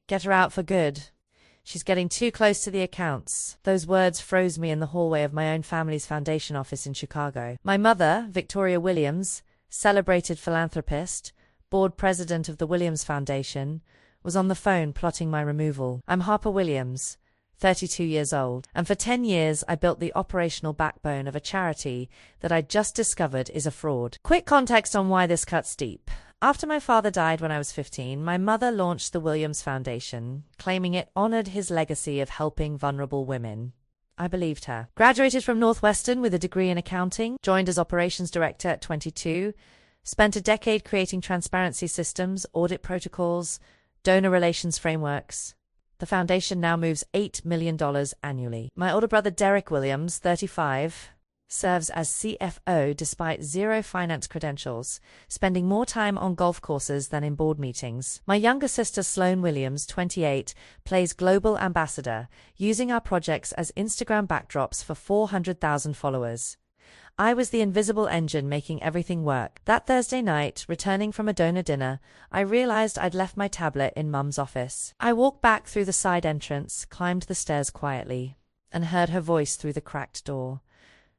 Get her out for good. She's getting too close to the accounts. Those words froze me in the hallway of my own family's foundation office in Chicago. My mother, Victoria Williams, celebrated philanthropist, board president of the Williams Foundation, was on the phone plotting my removal. I'm Harper Williams, 32 years old, and for 10 years I built the operational backbone of a charity that I just discovered is a fraud. Quick context on why this cuts deep. After my father died when I was 15, my mother launched the Williams Foundation, claiming it honored his legacy of helping vulnerable women. I believed her. Graduated from Northwestern with a degree in accounting, joined as operations director at 22, spent a decade creating transparency systems, audit protocols, donor relations frameworks. The foundation now moves $8 million annually. My older brother Derek Williams, 35, serves as CFO despite zero finance credentials, spending more time on golf courses than in board meetings. My younger sister Sloan Williams, 28, plays global ambassador, using our projects as Instagram backdrops for 400,000 followers. I was the invisible engine making everything work. That Thursday night, returning from a donor dinner, I realized I'd left my tablet in Mum's office. I walked back through the side entrance, climbed the stairs quietly, and heard her voice through the cracked door.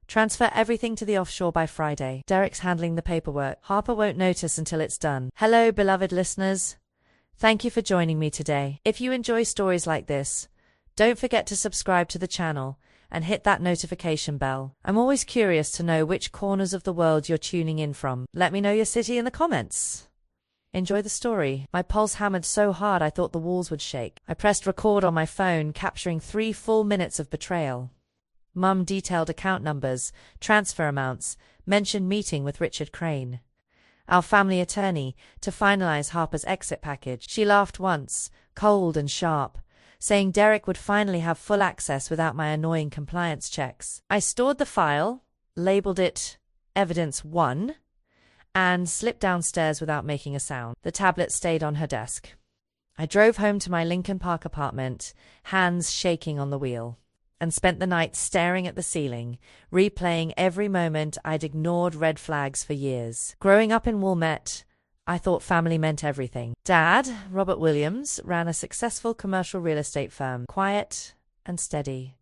Transfer everything to the offshore by Friday. Derek's handling the paperwork. Harper won't notice until it's done. Hello, beloved listeners. Thank you for joining me today. If you enjoy stories like this, don't forget to subscribe to the channel and hit that notification bell. I'm always curious to know which corners of the world you're tuning in from. Let me know your city in the comments. Enjoy the story. My pulse hammered so hard I thought the walls would shake. I pressed record on my phone, capturing 3 full minutes of betrayal. Mum detailed account numbers, transfer amounts, mentioned meeting with Richard Crane, our family attorney, to finalize Harper's exit package. She laughed once, cold and sharp, saying Derek would finally have full access without my annoying compliance checks. I stored the file, labeled it Evidence 1, and slipped downstairs without making a sound. The tablet stayed on her desk. I drove home to my Lincoln Park apartment, hands shaking on the wheel, and spent the night staring at the ceiling, replaying every moment I'd ignored red flags for years. Growing up in Wilmette, I thought family meant everything. Dad, Robert Williams, ran a successful commercial real estate firm, quiet and steady,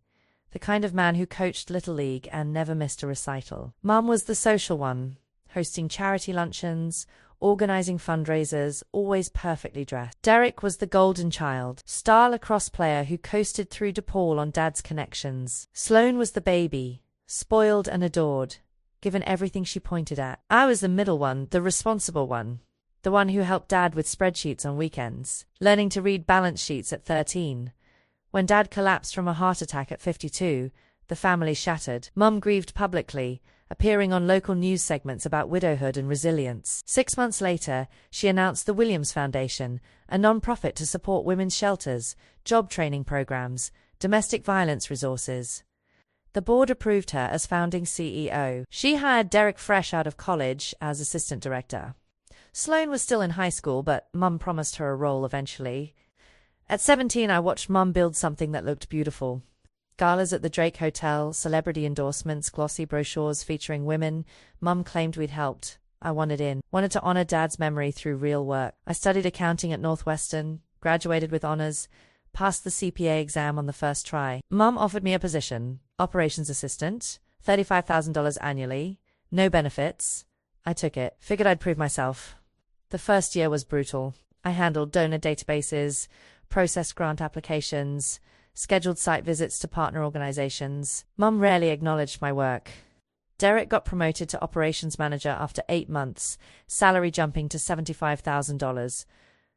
the kind of man who coached Little League and never missed a recital. Mum was the social one, hosting charity luncheons, organizing fundraisers, always perfectly dressed. Derek was the golden child, star lacrosse player who coasted through DePaul on Dad's connections. Sloan was the baby, spoiled and adored, given everything she pointed at. I was the middle one, the responsible one, the one who helped Dad with spreadsheets on weekends, learning to read balance sheets at 13. When Dad collapsed from a heart attack at 52, the family shattered. Mum grieved publicly, appearing on local news segments about widowhood and resilience. 6 months later, she announced the Williams Foundation, a non-profit to support women's shelters, job training programs, domestic violence resources. The board approved her as founding CEO. She hired Derek fresh out of college as assistant director. Sloan was still in high school, but Mum promised her a role eventually. At 17, I watched Mum build something that looked beautiful. Galas at the Drake Hotel, celebrity endorsements, glossy brochures featuring women. Mum claimed we'd helped. I wanted in. Wanted to honor Dad's memory through real work. I studied accounting at Northwestern, graduated with honors, passed the CPA exam on the first try. Mum offered me a position, operations assistant, $35,000 annually, no benefits. I took it. Figured I'd prove myself. The first year was brutal. I handled donor databases, processed grant applications, scheduled site visits to partner organizations. Mum rarely acknowledged my work. Derek got promoted to operations manager after 8 months, salary jumping to $75,000.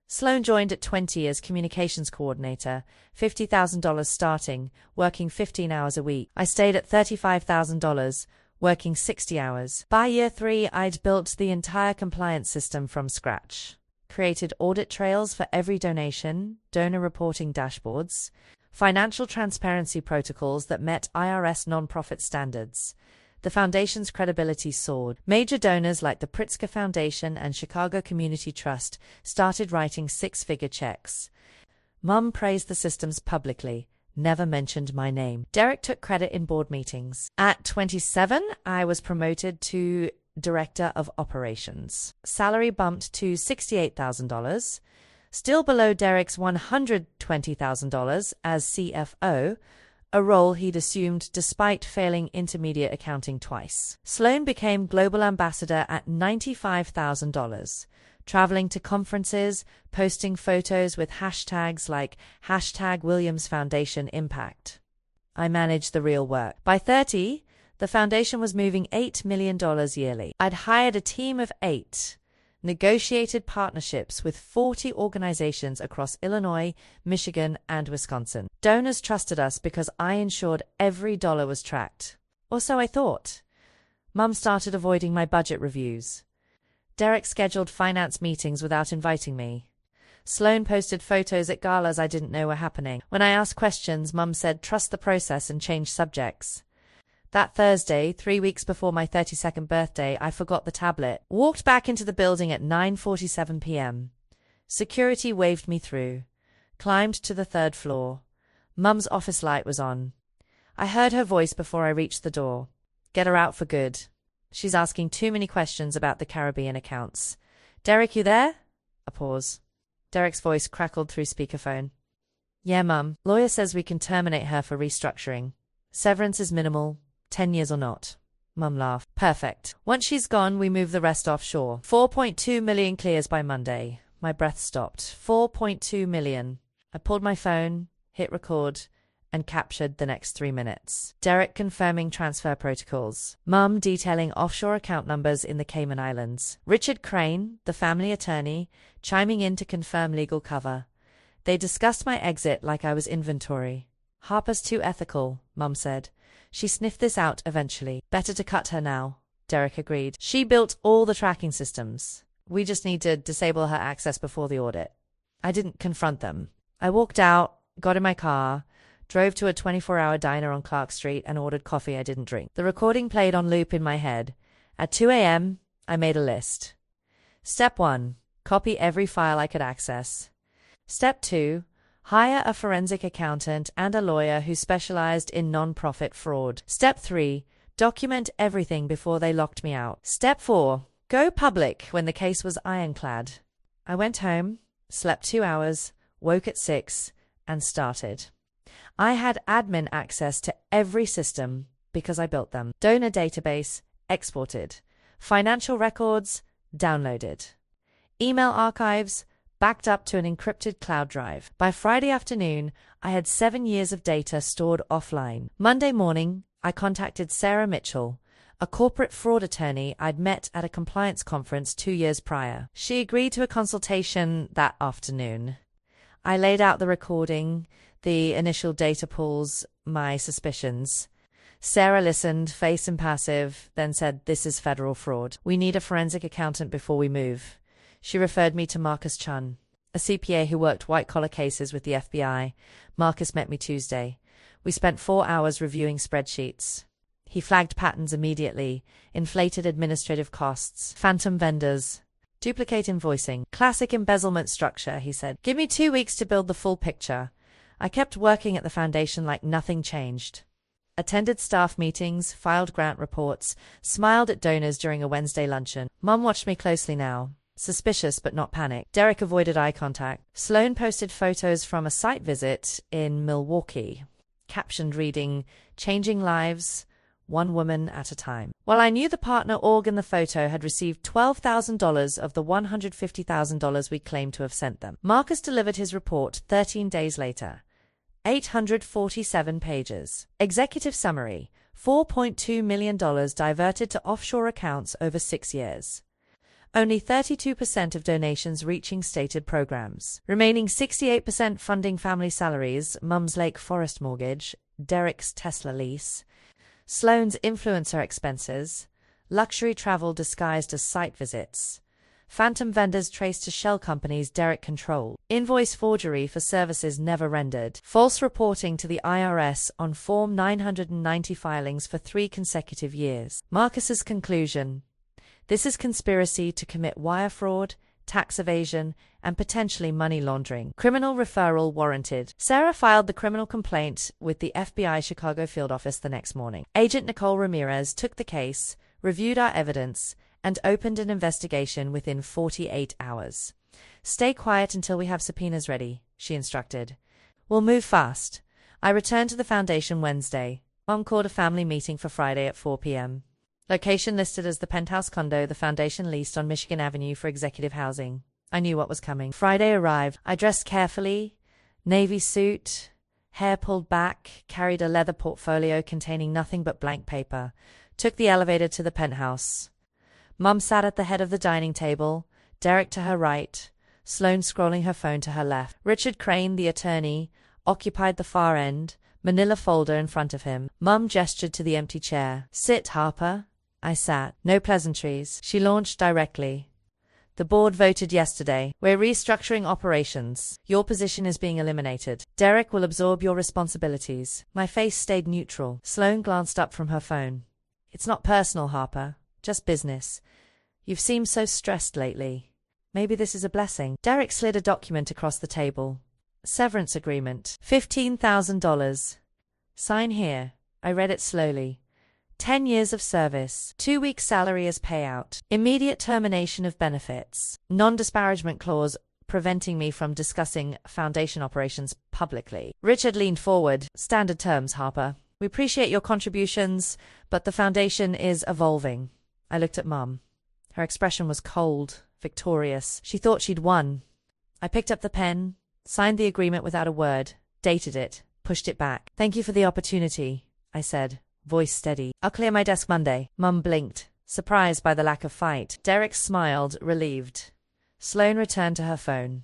Sloan joined at 20 as communications coordinator, $50,000 starting, working 15 hours a week. I stayed at $35,000, working 60 hours. By year 3, I'd built the entire compliance system from scratch, created audit trails for every donation, donor reporting dashboards, financial transparency protocols that met IRS nonprofit standards. The foundation's credibility soared. Major donors like the Pritzker Foundation and Chicago Community Trust started writing 6-figure checks. Mum praised the systems publicly, never mentioned my name. Derek took credit in board meetings. At 27, I was promoted to Director of Operations. Salary bumped to $68,000. still below Derek's $120,000 as CFO, a role he'd assumed despite failing intermediate accounting twice. Sloan became global ambassador at $95,000, traveling to conferences, posting photos with hashtags like #WilliamsFoundationImpact. I managed the real work. By 30, the foundation was moving $8 million yearly. I'd hired a team of 8, negotiated partnerships with 40 organizations across Illinois, Michigan, and Wisconsin. Donors trusted us because I ensured every dollar was tracked. Or so I thought. Mum started avoiding my budget reviews. Derek scheduled finance meetings without inviting me. Sloan posted photos at galas I didn't know were happening. When I asked questions, Mum said trust the process and change subjects. That Thursday, 3 weeks before my 32nd birthday, I forgot the tablet. Walked back into the building at 9:47 p.m. Security waved me through. Climbed to the 3rd floor. Mum's office light was on. I heard her voice before I reached the door. Get her out for good. She's asking too many questions about the Caribbean accounts. Derek, you there? A pause. Derek's voice crackled through speakerphone. Yeah, Mum. Lawyer says we can terminate her for restructuring. Severance is minimal. 10 years or not. Mum laughed. Perfect. Once she's gone, we move the rest offshore. 4.2 million clears by Monday. My breath stopped. 4.2 million. I pulled my phone, hit record, and captured the next 3 minutes. Derek confirming transfer protocols. Mum detailing offshore account numbers in the Cayman Islands. Richard Crane, the family attorney, chiming in to confirm legal cover. They discussed my exit like I was inventory. Harper's too ethical, Mum said. She sniffed this out eventually. Better to cut her now, Derek agreed. She built all the tracking systems. We just need to disable her access before the audit. I didn't confront them. I walked out, got in my car, drove to a 24-hour diner on Clark Street and ordered coffee I didn't drink. The recording played on loop in my head. At 2 a.m., I made a list. Step 1, copy every file I could access. Step 2, hire a forensic accountant and a lawyer who specialized in non-profit fraud. Step 3, document everything before they locked me out. Step 4, go public when the case was ironclad. I went home, slept 2 hours, woke at 6, and started. I had admin access to every system because I built them. Donor database, exported. Financial records, downloaded. Email archives, backed up to an encrypted cloud drive. By Friday afternoon, I had 7 years of data stored offline. Monday morning, I contacted Sarah Mitchell, a corporate fraud attorney I'd met at a compliance conference 2 years prior. She agreed to a consultation that afternoon. I laid out the recording, the initial data pulls, my suspicions. Sarah listened, face impassive, then said, "This is federal fraud. We need a forensic accountant before we move." She referred me to Marcus Chun, a CPA who worked white-collar cases with the FBI. Marcus met me Tuesday. We spent 4 hours reviewing spreadsheets. He flagged patterns immediately: inflated administrative costs, phantom vendors, duplicate invoicing, classic embezzlement structure, he said. "Give me 2 weeks to build the full picture." I kept working at the foundation like nothing changed. Attended staff meetings, filed grant reports, smiled at donors during a Wednesday luncheon. Mum watched me closely now. Suspicious but not panicked. Derek avoided eye contact. Sloan posted photos from a site visit in Milwaukee, captioned reading, "Changing lives, one woman at a time." While I knew the partner org in the photo had received $12,000 of the $150,000 we claimed to have sent them. Marcus delivered his report 13 days later. 847 pages. Executive summary: $4.2 million diverted to offshore accounts over 6 years. Only 32% of donations reaching stated programs. Remaining 68% funding family salaries, Mum's Lake Forest mortgage, Derek's Tesla lease, Sloan's influencer expenses, luxury travel disguised as site visits, phantom vendors traced to shell companies Derek controlled, invoice forgery for services never rendered, false reporting to the IRS on Form 990 filings for 3 consecutive years. Marcus's conclusion: this is conspiracy to commit wire fraud, tax evasion, and potentially money laundering. Criminal referral warranted. Sarah filed the criminal complaint with the FBI Chicago field office the next morning. Agent Nicole Ramirez took the case, reviewed our evidence, and opened an investigation within 48 hours. Stay quiet until we have subpoenas ready, she instructed. We'll move fast. I returned to the foundation Wednesday. Mom called a family meeting for Friday at 4 p.m. Location listed as the penthouse condo the foundation leased on Michigan Avenue for executive housing. I knew what was coming. Friday arrived. I dressed carefully, navy suit, hair pulled back, carried a leather portfolio containing nothing but blank paper, took the elevator to the penthouse. Mum sat at the head of the dining table, Derek to her right, Sloane scrolling her phone to her left. Richard Crane, the attorney, occupied the far end, manila folder in front of him. Mum gestured to the empty chair. Sit, Harper. I sat. No pleasantries. She launched directly. The board voted yesterday. We're restructuring operations. Your position is being eliminated. Derek will absorb your responsibilities. My face stayed neutral. Sloane glanced up from her phone. It's not personal, Harper. Just business. You've seemed so stressed lately. Maybe this is a blessing. Derek slid a document across the table. Severance agreement. $15,000. Sign here. I read it slowly. 10 years of service, 2 weeks' salary as payout, immediate termination of benefits, non-disparagement clause preventing me from discussing foundation operations publicly. Richard leaned forward. Standard terms, Harper. We appreciate your contributions, but the foundation is evolving. I looked at Mum. Her expression was cold, victorious. She thought she'd won. I picked up the pen, signed the agreement without a word, dated it, pushed it back. Thank you for the opportunity, I said. Voice steady. I'll clear my desk Monday. Mum blinked, surprised by the lack of fight. Derek smiled, relieved. Sloane returned to her phone.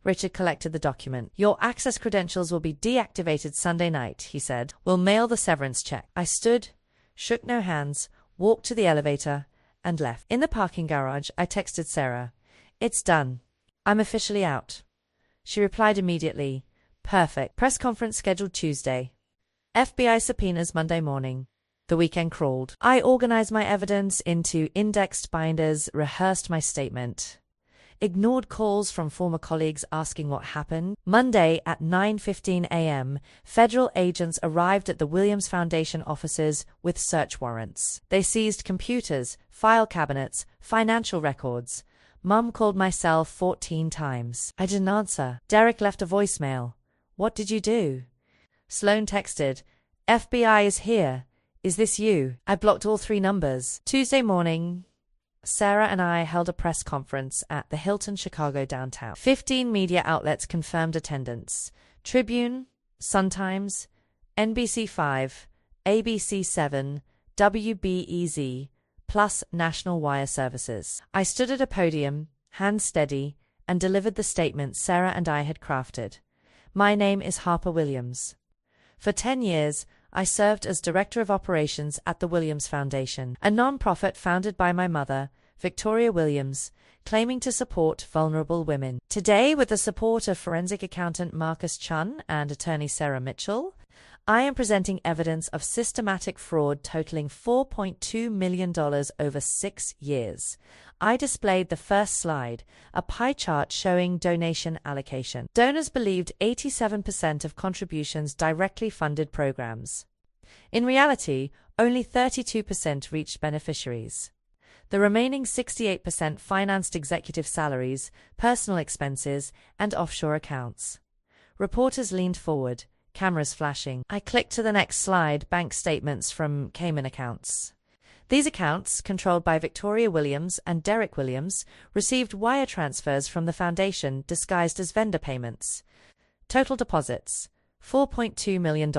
Richard collected the document. Your access credentials will be deactivated Sunday night, he said. We'll mail the severance check. I stood, shook no hands, walked to the elevator, and left. In the parking garage, I texted Sarah. It's done. I'm officially out. She replied immediately. Perfect. Press conference scheduled Tuesday. FBI subpoenas Monday morning. The weekend crawled. I organized my evidence into indexed binders, rehearsed my statement. Ignored calls from former colleagues asking what happened. Monday at 9:15 a.m., federal agents arrived at the Williams Foundation offices with search warrants. They seized computers, file cabinets, financial records. Mum called my cell 14 times. I didn't answer. Derek left a voicemail. What did you do? Sloane texted, FBI is here. Is this you? I blocked all 3 numbers. Tuesday morning, Sarah and I held a press conference at the Hilton Chicago downtown. 15 media outlets confirmed attendance. Tribune, Sun-Times, NBC5, ABC7, WBEZ, plus National Wire Services. I stood at a podium, hands steady, and delivered the statement Sarah and I had crafted. My name is Harper Williams. For 10 years, I served as Director of Operations at the Williams Foundation, a non-profit founded by my mother, Victoria Williams, claiming to support vulnerable women. Today, with the support of forensic accountant Marcus Chun and attorney Sarah Mitchell, I am presenting evidence of systematic fraud totaling $4.2 million over 6 years. I displayed the first slide, a pie chart showing donation allocation. Donors believed 87% of contributions directly funded programs. In reality, only 32% reached beneficiaries. The remaining 68% financed executive salaries, personal expenses, and offshore accounts. Reporters leaned forward, cameras flashing. I clicked to the next slide, bank statements from Cayman accounts. These accounts, controlled by Victoria Williams and Derek Williams, received wire transfers from the foundation disguised as vendor payments. Total deposits, $4.2 million.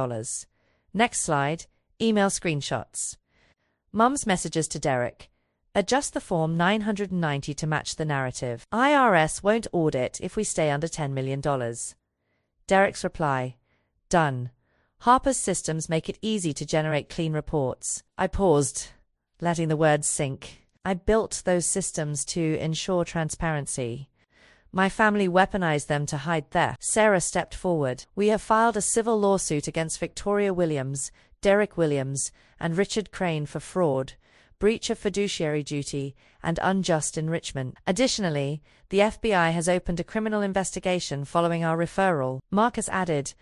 Next slide, email screenshots. Mum's messages to Derek. Adjust the Form 990 to match the narrative. IRS won't audit if we stay under $10 million. Derek's reply. Done. Harper's systems make it easy to generate clean reports. I paused, letting the words sink. I built those systems to ensure transparency. My family weaponized them to hide theft. Sarah stepped forward. We have filed a civil lawsuit against Victoria Williams, Derek Williams, and Richard Crane for fraud, breach of fiduciary duty, and unjust enrichment. Additionally, the FBI has opened a criminal investigation following our referral. Marcus added,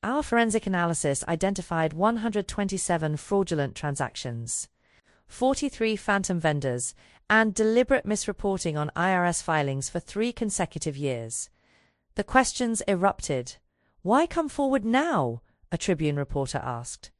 our forensic analysis identified 127 fraudulent transactions, 43 phantom vendors, and deliberate misreporting on IRS filings for 3 consecutive years. The questions erupted. "Why come forward now?" a Tribune reporter asked.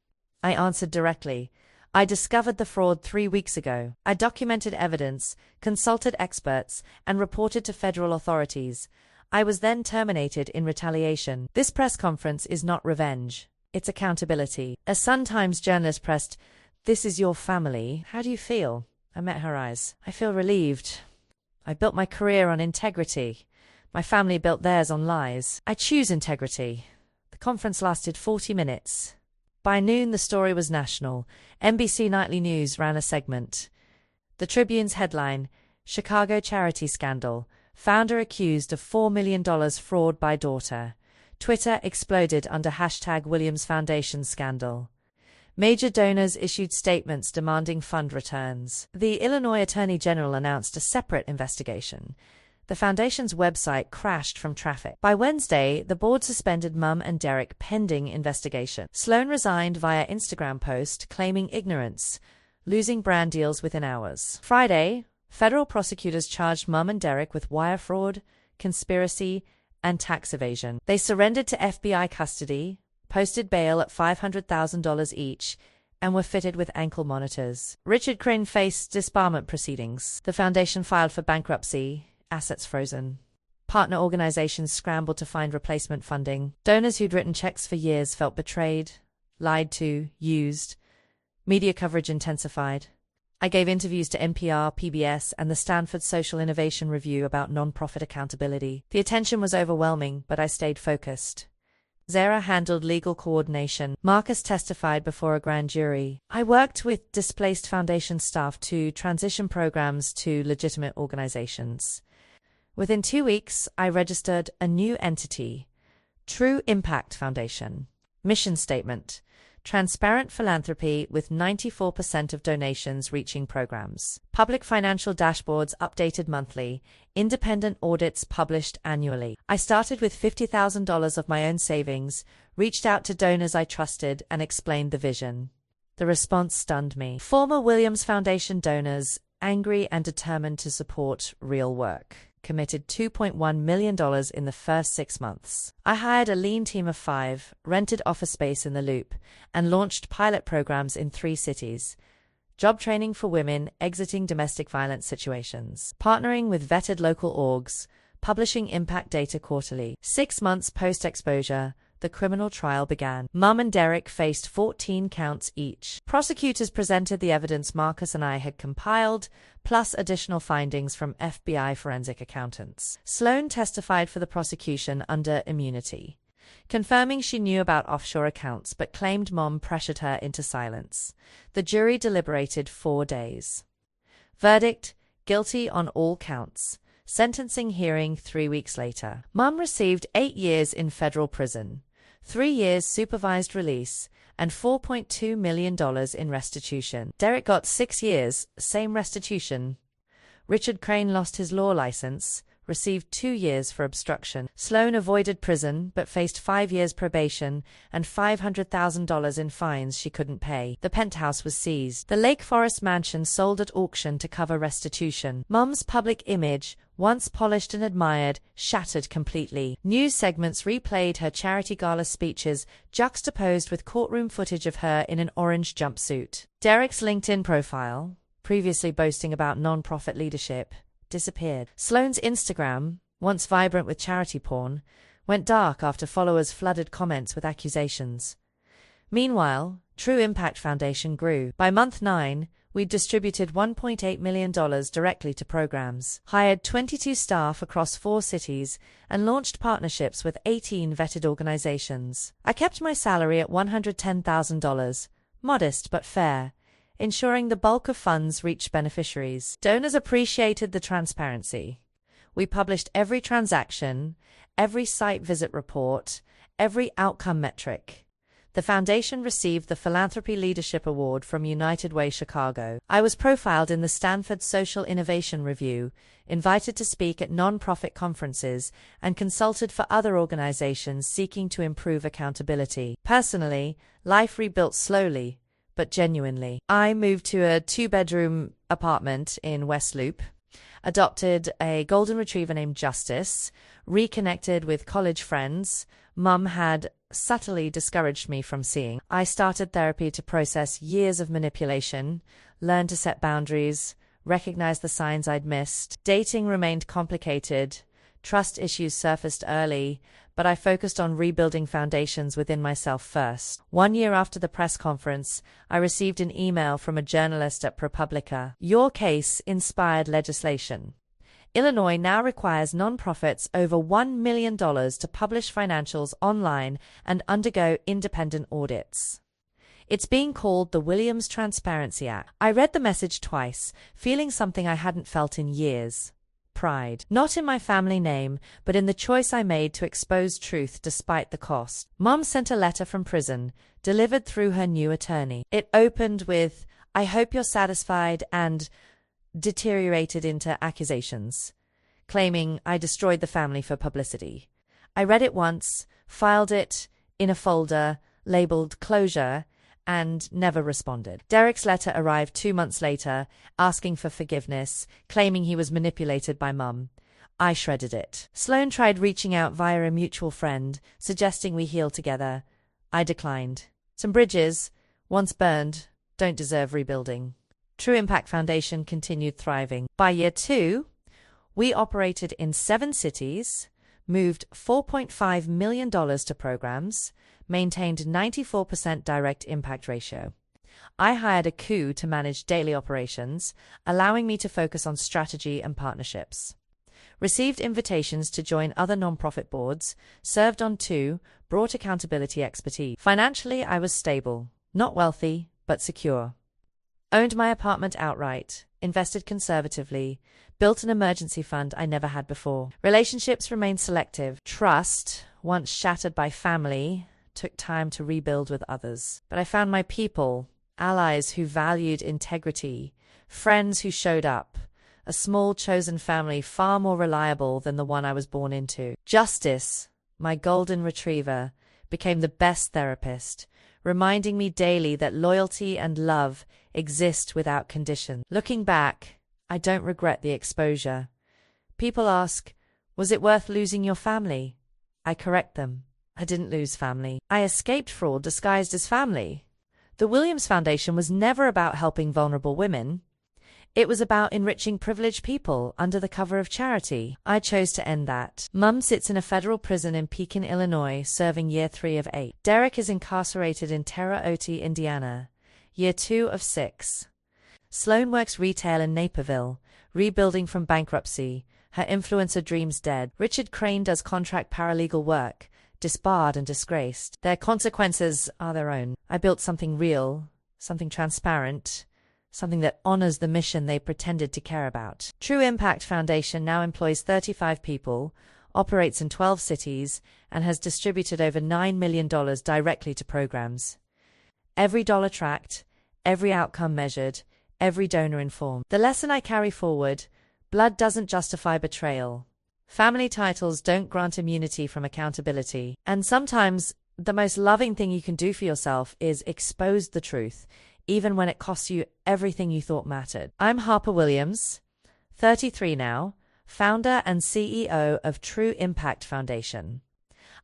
I answered directly. "I discovered the fraud 3 weeks ago. I documented evidence, consulted experts, and reported to federal authorities. I was then terminated in retaliation. This press conference is not revenge. It's accountability." A Sun-Times journalist pressed, "This is your family. How do you feel?" I met her eyes. "I feel relieved. I built my career on integrity. My family built theirs on lies. I choose integrity." The conference lasted 40 minutes. By noon, the story was national. NBC Nightly News ran a segment. The Tribune's headline, "Chicago Charity Scandal. Founder accused of $4 million fraud by daughter." Twitter exploded under #Williams Foundation scandal. Major donors issued statements demanding fund returns. The Illinois Attorney General announced a separate investigation. The foundation's website crashed from traffic. By Wednesday, the board suspended Mum and Derek pending investigation. Sloan resigned via Instagram post, claiming ignorance, losing brand deals within hours. Friday, federal prosecutors charged Mum and Derek with wire fraud, conspiracy, and tax evasion. They surrendered to FBI custody, posted bail at $500,000 each, and were fitted with ankle monitors. Richard Crane faced disbarment proceedings. The foundation filed for bankruptcy, assets frozen. Partner organizations scrambled to find replacement funding. Donors who'd written checks for years felt betrayed, lied to, used. Media coverage intensified. I gave interviews to NPR, PBS, and the Stanford Social Innovation Review about nonprofit accountability. The attention was overwhelming, but I stayed focused. Zara handled legal coordination. Marcus testified before a grand jury. I worked with displaced foundation staff to transition programs to legitimate organizations. Within 2 weeks, I registered a new entity, True Impact Foundation. Mission statement: transparent philanthropy with 94% of donations reaching programs. Public financial dashboards updated monthly. Independent audits published annually. I started with $50,000 of my own savings, reached out to donors I trusted, and explained the vision. The response stunned me. Former Williams Foundation donors, angry and determined to support real work, committed $2.1 million in the first 6 months. I hired a lean team of 5, rented office space in the Loop, and launched pilot programs in 3 cities. Job training for women exiting domestic violence situations. Partnering with vetted local orgs, publishing impact data quarterly. 6 months post-exposure, the criminal trial began. Mum and Derek faced 14 counts each. Prosecutors presented the evidence Marcus and I had compiled, plus additional findings from FBI forensic accountants. Sloan testified for the prosecution under immunity, confirming she knew about offshore accounts but claimed Mom pressured her into silence. The jury deliberated 4 days. Verdict: guilty on all counts. Sentencing hearing 3 weeks later. Mum received 8 years in federal prison, 3 years supervised release, and $4.2 million in restitution. Derek got 6 years, same restitution. Richard Crane lost his law license, received 2 years for obstruction. Sloan avoided prison but faced 5 years probation and $500,000 in fines she couldn't pay. The penthouse was seized. The Lake Forest mansion sold at auction to cover restitution. Mom's public image, once polished and admired, shattered completely. News segments replayed her charity gala speeches, juxtaposed with courtroom footage of her in an orange jumpsuit. Derek's LinkedIn profile, previously boasting about nonprofit leadership, disappeared. Sloan's Instagram, once vibrant with charity porn, went dark after followers flooded comments with accusations. Meanwhile, True Impact Foundation grew. By month 9, we'd distributed $1.8 million directly to programs, hired 22 staff across 4 cities, and launched partnerships with 18 vetted organizations. I kept my salary at $110,000, modest but fair, ensuring the bulk of funds reached beneficiaries. Donors appreciated the transparency. We published every transaction, every site visit report, every outcome metric. The foundation received the Philanthropy Leadership Award from United Way Chicago. I was profiled in the Stanford Social Innovation Review, invited to speak at nonprofit conferences, and consulted for other organizations seeking to improve accountability. Personally, life rebuilt slowly, but genuinely. I moved to a 2-bedroom apartment in West Loop, adopted a golden retriever named Justice, reconnected with college friends Mum had subtly discouraged me from seeing. I started therapy to process years of manipulation, learn to set boundaries, recognize the signs I'd missed. Dating remained complicated, trust issues surfaced early, but I focused on rebuilding foundations within myself first. 1 year after the press conference, I received an email from a journalist at ProPublica. Your case inspired legislation. Illinois now requires nonprofits over $1 million to publish financials online and undergo independent audits. It's being called the Williams Transparency Act. I read the message twice, feeling something I hadn't felt in years. Pride. Not in my family name, but in the choice I made to expose truth despite the cost. Mom sent a letter from prison, delivered through her new attorney. It opened with, "I hope you're satisfied," and deteriorated into accusations, claiming I destroyed the family for publicity. I read it once, filed it in a folder labeled closure, and never responded. Derek's letter arrived 2 months later, asking for forgiveness, claiming he was manipulated by Mum. I shredded it. Sloan tried reaching out via a mutual friend, suggesting we heal together. I declined. Some bridges, once burned, don't deserve rebuilding. True Impact Foundation continued thriving. By year 2, we operated in 7 cities, moved $4.5 million to programs, maintained 94% direct impact ratio. I hired a coup to manage daily operations, allowing me to focus on strategy and partnerships. Received invitations to join other nonprofit boards, served on 2, brought accountability expertise. Financially, I was stable, not wealthy, but secure. Owned my apartment outright, invested conservatively, built an emergency fund I never had before. Relationships remained selective. Trust, once shattered by family, took time to rebuild with others. But I found my people, allies who valued integrity, friends who showed up, a small chosen family far more reliable than the one I was born into. Justice, my golden retriever, became the best therapist, reminding me daily that loyalty and love exist without condition. Looking back, I don't regret the exposure. People ask, was it worth losing your family? I correct them. I didn't lose family. I escaped fraud disguised as family. The Williams Foundation was never about helping vulnerable women. It was about enriching privileged people under the cover of charity. I chose to end that. Mum sits in a federal prison in Pekin, Illinois, serving year 3 of 8. Derek is incarcerated in Terre Haute, Indiana, year 2 of 6. Sloan works retail in Naperville, rebuilding from bankruptcy, her influencer dreams dead. Richard Crane does contract paralegal work, disbarred and disgraced. Their consequences are their own. I built something real, something transparent, something that honors the mission they pretended to care about. True Impact Foundation now employs 35 people, operates in 12 cities, and has distributed over $9 million directly to programs. Every dollar tracked, every outcome measured, every donor informed. The lesson I carry forward: blood doesn't justify betrayal. Family titles don't grant immunity from accountability. And sometimes the most loving thing you can do for yourself is expose the truth, even when it costs you everything you thought mattered. I'm Harper Williams, 33 now, founder and CEO of True Impact Foundation.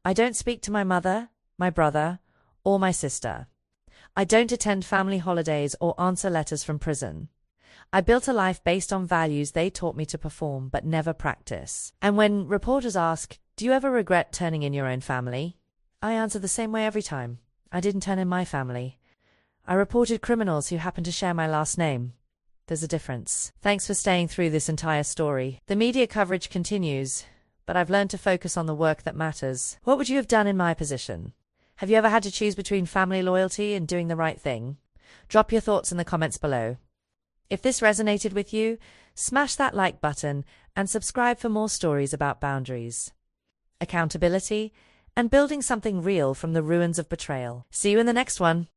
I don't speak to my mother, my brother, or my sister. I don't attend family holidays or answer letters from prison. I built a life based on values they taught me to perform but never practice. And when reporters ask, do you ever regret turning in your own family? I answer the same way every time. I didn't turn in my family. I reported criminals who happened to share my last name. There's a difference. Thanks for staying through this entire story. The media coverage continues, but I've learned to focus on the work that matters. What would you have done in my position? Have you ever had to choose between family loyalty and doing the right thing? Drop your thoughts in the comments below. If this resonated with you, smash that like button and subscribe for more stories about boundaries, accountability, and building something real from the ruins of betrayal. See you in the next one.